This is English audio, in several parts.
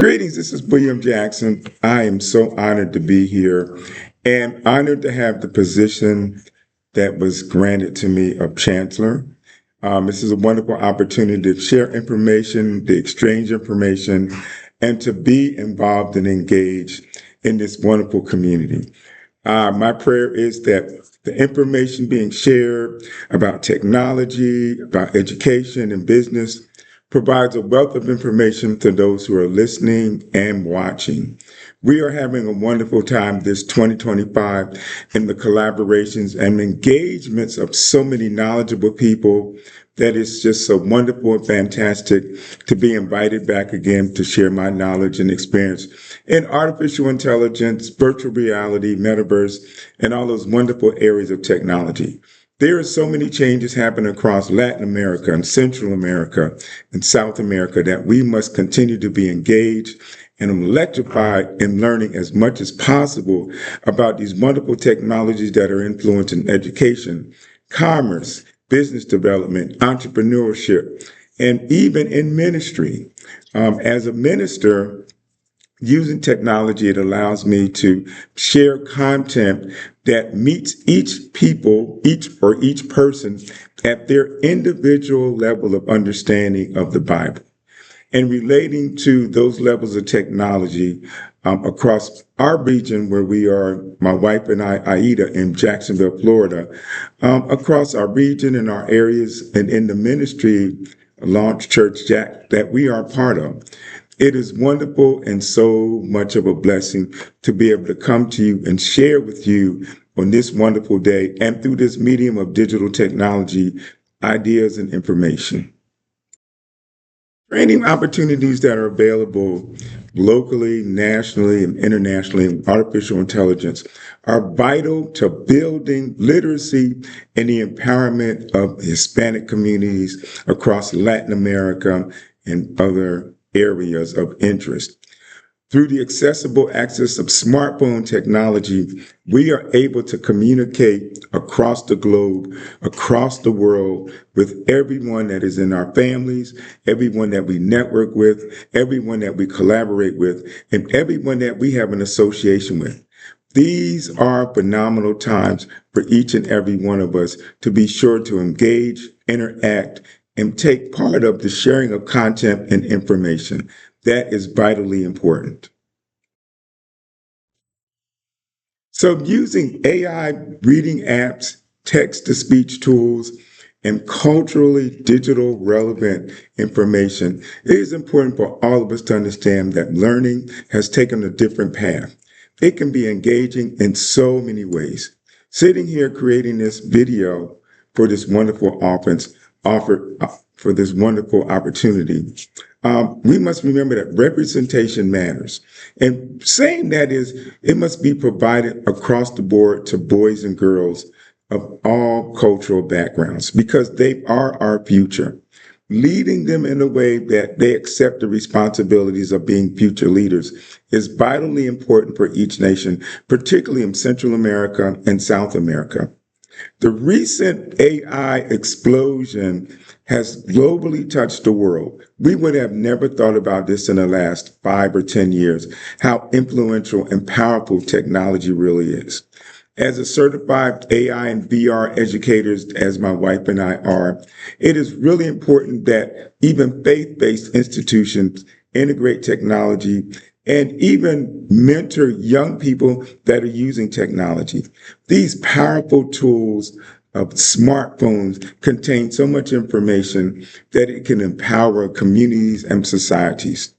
Greetings, this is William Jackson. I am so honored to be here and honored to have the position that was granted to me of Chancellor. This is a wonderful opportunity to share information, to exchange information, and to be involved and engaged in this wonderful community. My prayer is that the information being shared about technology, about education and business provides a wealth of information to those who are listening and watching. We are having a wonderful time this 2025 in the collaborations and engagements of so many knowledgeable people that is just so wonderful and fantastic to be invited back again to share my knowledge and experience in artificial intelligence, virtual reality, metaverse, and all those wonderful areas of technology. There are so many changes happening across Latin America and Central America and South America that we must continue to be engaged and electrified in learning as much as possible about these wonderful technologies that are influencing education, commerce, business development, entrepreneurship, and even in ministry. As a minister, using technology, it allows me to share content that meets each person at their individual level of understanding of the Bible and relating to those levels of technology across our region where we are, my wife and I, Aida, in Jacksonville, Florida, across our region and our areas and in the ministry, Launch Church Jack, that we are part of. It is wonderful and so much of a blessing to be able to come to you and share with you on this wonderful day and through this medium of digital technology, ideas and information. Training opportunities that are available locally, nationally, and internationally in artificial intelligence are vital to building literacy and the empowerment of Hispanic communities across Latin America and other areas of interest. Through the accessible access of smartphone technology, we are able to communicate across the globe, across the world, with everyone that is in our families, everyone that we network with, everyone that we collaborate with, and everyone that we have an association with. These are phenomenal times for each and every one of us to be sure to engage, interact, and take part of the sharing of content and information. That is vitally important. So using AI reading apps, text-to-speech tools, and culturally digital relevant information, it is important for all of us to understand that learning has taken a different path. It can be engaging in so many ways. Sitting here creating this video for this wonderful for this wonderful opportunity, we must remember that representation matters. And saying that is, it must be provided across the board to boys and girls of all cultural backgrounds because they are our future. Leading them in a way that they accept the responsibilities of being future leaders is vitally important for each nation, particularly in Central America and South America. The recent AI explosion has globally touched the world. We would have never thought about this in the last 5 or 10 years, how influential and powerful technology really is. As a certified AI and VR educators, as my wife and I are, it is really important that even faith-based institutions integrate technology and even mentor young people that are using technology. These powerful tools of smartphones contain so much information that it can empower communities and societies.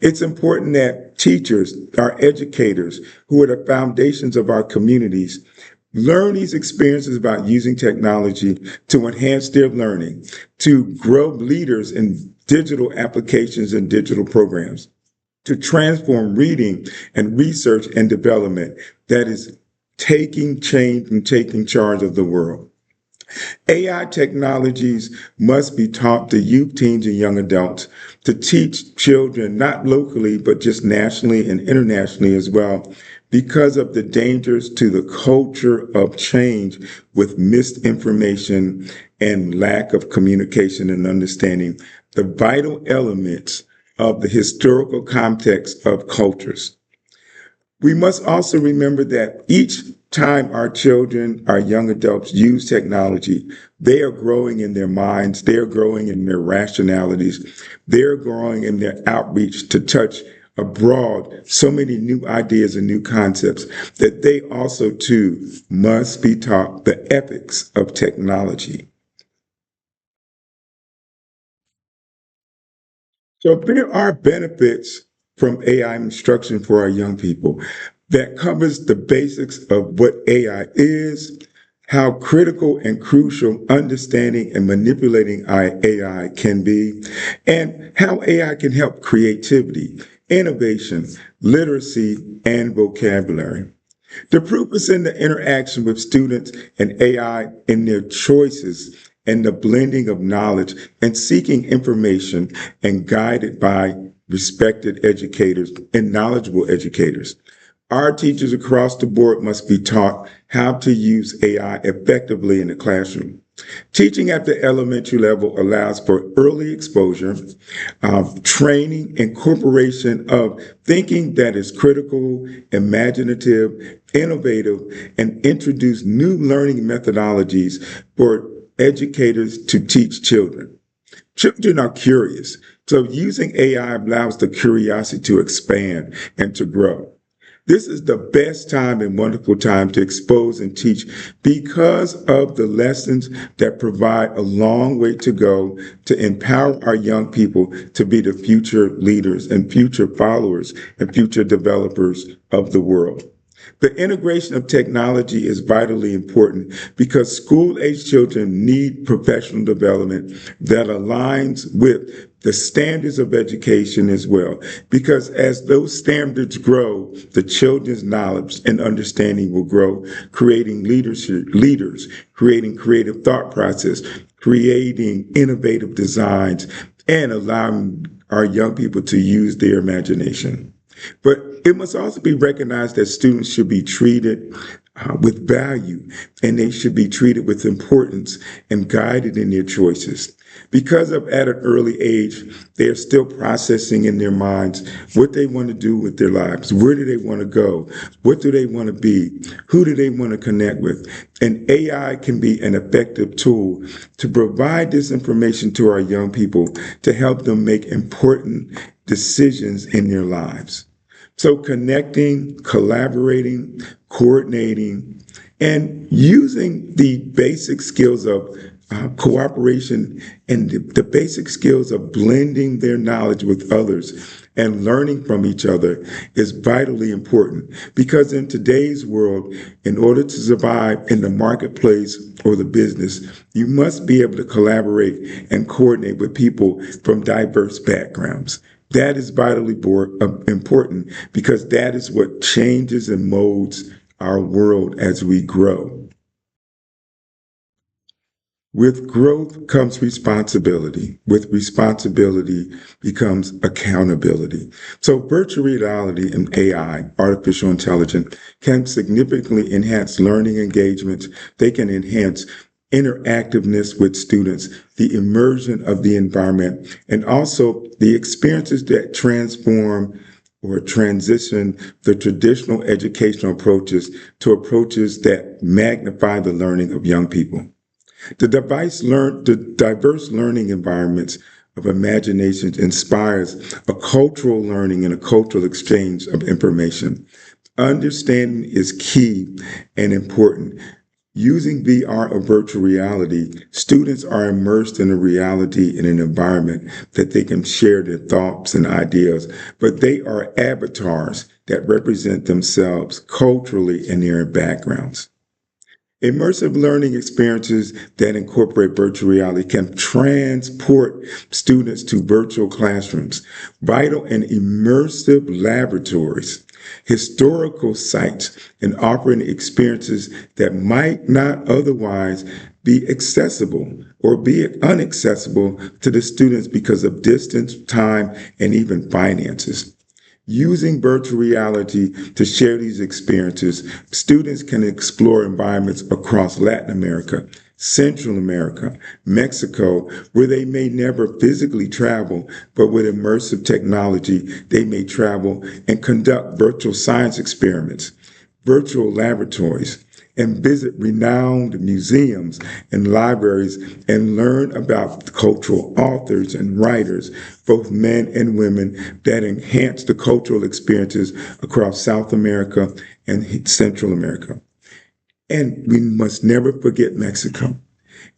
It's important that teachers, our educators, who are the foundations of our communities, learn these experiences about using technology to enhance their learning, to grow leaders in digital applications and digital programs, to transform reading and research and development that is taking change and taking charge of the world. AI technologies must be taught to youth, teens, and young adults to teach children, not locally, but just nationally and internationally as well, because of the dangers to the culture of change with misinformation and lack of communication and understanding the vital elements of the historical context of cultures. We must also remember that each time our children, our young adults use technology, they are growing in their minds, they're growing in their rationalities, they're growing in their outreach to touch abroad so many new ideas and new concepts that they also too must be taught the ethics of technology. So there are benefits from AI instruction for our young people that covers the basics of what AI is, how critical and crucial understanding and manipulating AI can be, and how AI can help creativity, innovation, literacy, and vocabulary. The proof is in the interaction with students and AI in their choices and the blending of knowledge and seeking information and guided by respected educators and knowledgeable educators. Our teachers across the board must be taught how to use AI effectively in the classroom. Teaching at the elementary level allows for early exposure, training, incorporation of thinking that is critical, imaginative, innovative, and introduce new learning methodologies for educators to teach children. Children are curious, so using AI allows the curiosity to expand and to grow. This is the best time and wonderful time to expose and teach because of the lessons that provide a long way to go to empower our young people to be the future leaders and future followers and future developers of the world. The integration of technology is vitally important because school-age children need professional development that aligns with the standards of education as well. Because as those standards grow, the children's knowledge and understanding will grow, creating leaders, creating creative thought process, creating innovative designs, and allowing our young people to use their imagination. But it must also be recognized that students should be treated with value and they should be treated with importance and guided in their choices. Because of at an early age, they are still processing in their minds what they want to do with their lives. Where do they want to go? What do they want to be? Who do they want to connect with? And AI can be an effective tool to provide this information to our young people to help them make important decisions in their lives. So connecting, collaborating, coordinating, and using the basic skills of cooperation and the basic skills of blending their knowledge with others and learning from each other is vitally important because in today's world, in order to survive in the marketplace or the business, you must be able to collaborate and coordinate with people from diverse backgrounds. That is vitally important because that is what changes and molds our world as we grow. With growth comes responsibility. With responsibility becomes accountability. So virtual reality and AI, artificial intelligence, can significantly enhance learning engagements. They can enhance interactiveness with students, the immersion of the environment, and also the experiences that transform or transition the traditional educational approaches to approaches that magnify the learning of young people. The diverse learning environments of imaginations inspires a cultural learning and a cultural exchange of information. Understanding is key and important. Using VR or virtual reality, students are immersed in a reality in an environment that they can share their thoughts and ideas, but they are avatars that represent themselves culturally and their backgrounds. Immersive learning experiences that incorporate virtual reality can transport students to virtual classrooms, vital and immersive laboratories, historical sites, and offering experiences that might not otherwise be accessible or be inaccessible to the students because of distance, time, and even finances. Using virtual reality to share these experiences, students can explore environments across Latin America, Central America, Mexico, where they may never physically travel, but with immersive technology, they may travel and conduct virtual science experiments, virtual laboratories, and visit renowned museums and libraries and learn about cultural authors and writers, both men and women, that enhance the cultural experiences across South America and Central America. And we must never forget Mexico.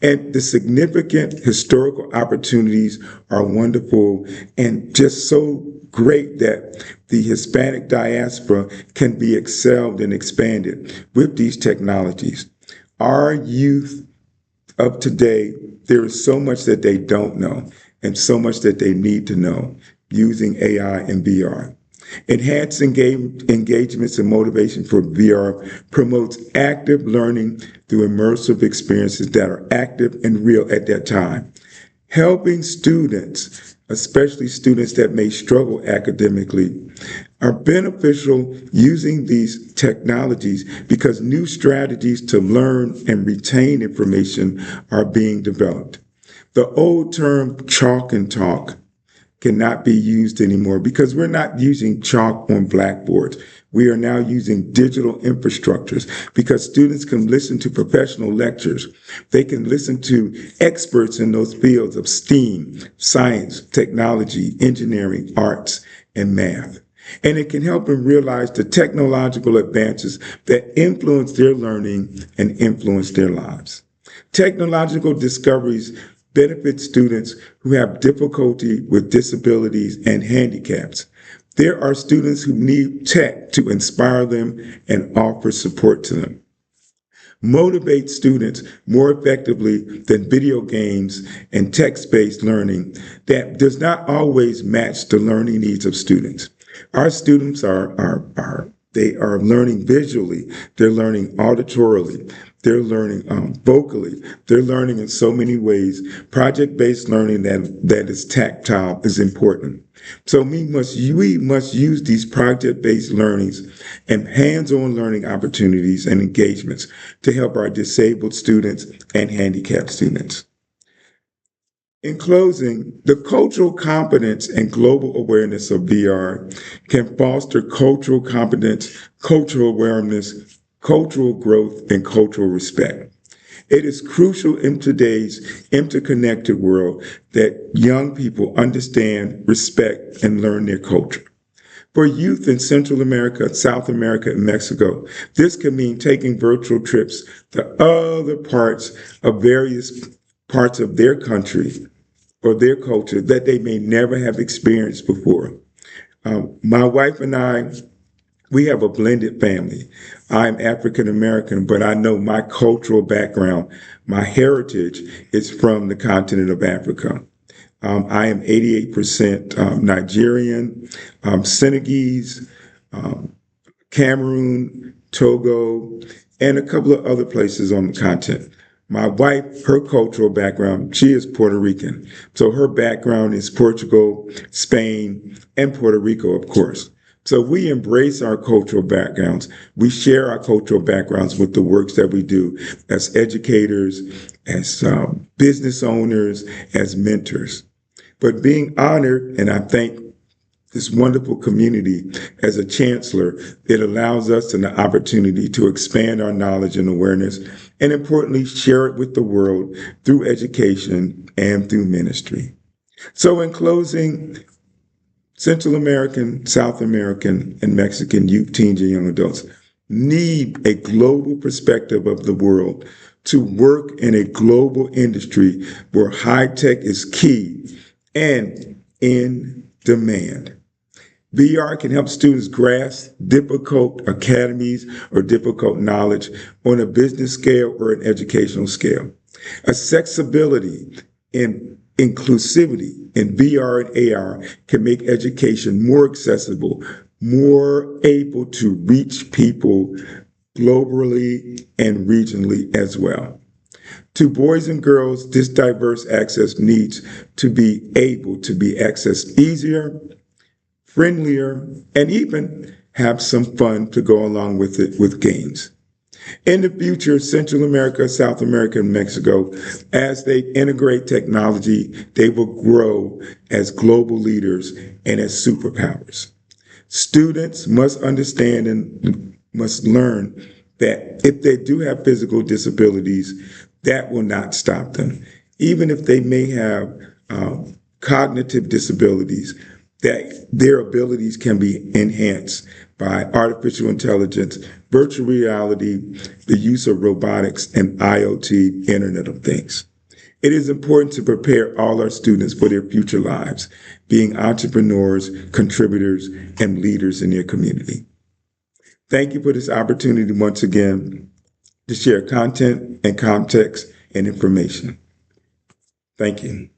And the significant historical opportunities are wonderful and just so great that the Hispanic diaspora can be excelled and expanded with these technologies. Our youth of today, there is so much that they don't know and so much that they need to know using AI and VR. Enhanced engagements and motivation for VR promotes active learning through immersive experiences that are active and real at that time. Helping students, especially students that may struggle academically, are beneficial using these technologies because new strategies to learn and retain information are being developed. The old term chalk and talk cannot be used anymore because we're not using chalk on blackboards. We are now using digital infrastructures because students can listen to professional lectures. They can listen to experts in those fields of STEAM, science, technology, engineering, arts, and math. And it can help them realize the technological advances that influence their learning and influence their lives. Technological discoveries benefit students who have difficulty with disabilities and handicaps. There are students who need tech to inspire them and offer support to them. Motivate students more effectively than video games and text-based learning that does not always match the learning needs of students. Our students they are learning visually, they're learning auditorily, they're learning vocally, they're learning in so many ways. Project-based learning that is tactile is important. So we must use these project-based learnings and hands-on learning opportunities and engagements to help our disabled students and handicapped students. In closing, the cultural competence and global awareness of VR can foster cultural competence, cultural awareness, cultural growth, and cultural respect. It is crucial in today's interconnected world that young people understand, respect, and learn their culture. For youth in Central America, South America, and Mexico, this can mean taking virtual trips to other parts of various parts of their country or their culture that they may never have experienced before. My wife and I, we have a blended family. I'm African American, but I know my cultural background, my heritage is from the continent of Africa. I am 88% Nigerian, Senegalese, Cameroon, Togo, and a couple of other places on the continent. My wife, her cultural background, she is Puerto Rican. So her background is Portugal, Spain, and Puerto Rico, of course. So we embrace our cultural backgrounds. We share our cultural backgrounds with the works that we do as educators, as business owners, as mentors. But being honored, and I thank this wonderful community as a chancellor, it allows us an opportunity to expand our knowledge and awareness, and importantly, share it with the world through education and through ministry. So in closing, Central American, South American, and Mexican youth, teens, and young adults need a global perspective of the world to work in a global industry where high tech is key and in demand. VR can help students grasp difficult academies or difficult knowledge on a business scale or an educational scale. Accessibility and inclusivity in VR and AR can make education more accessible, more able to reach people globally and regionally as well. To boys and girls, this diverse access needs to be able to be accessed easier, friendlier, and even have some fun to go along with it with games. In the future, Central America, South America, and Mexico, as they integrate technology, they will grow as global leaders and as superpowers. Students must understand and must learn that if they do have physical disabilities, that will not stop them. Even if they may have cognitive disabilities, that their abilities can be enhanced by artificial intelligence, virtual reality, the use of robotics, and IoT, Internet of Things. It is important to prepare all our students for their future lives, being entrepreneurs, contributors, and leaders in their community. Thank you for this opportunity once again to share content and context and information. Thank you.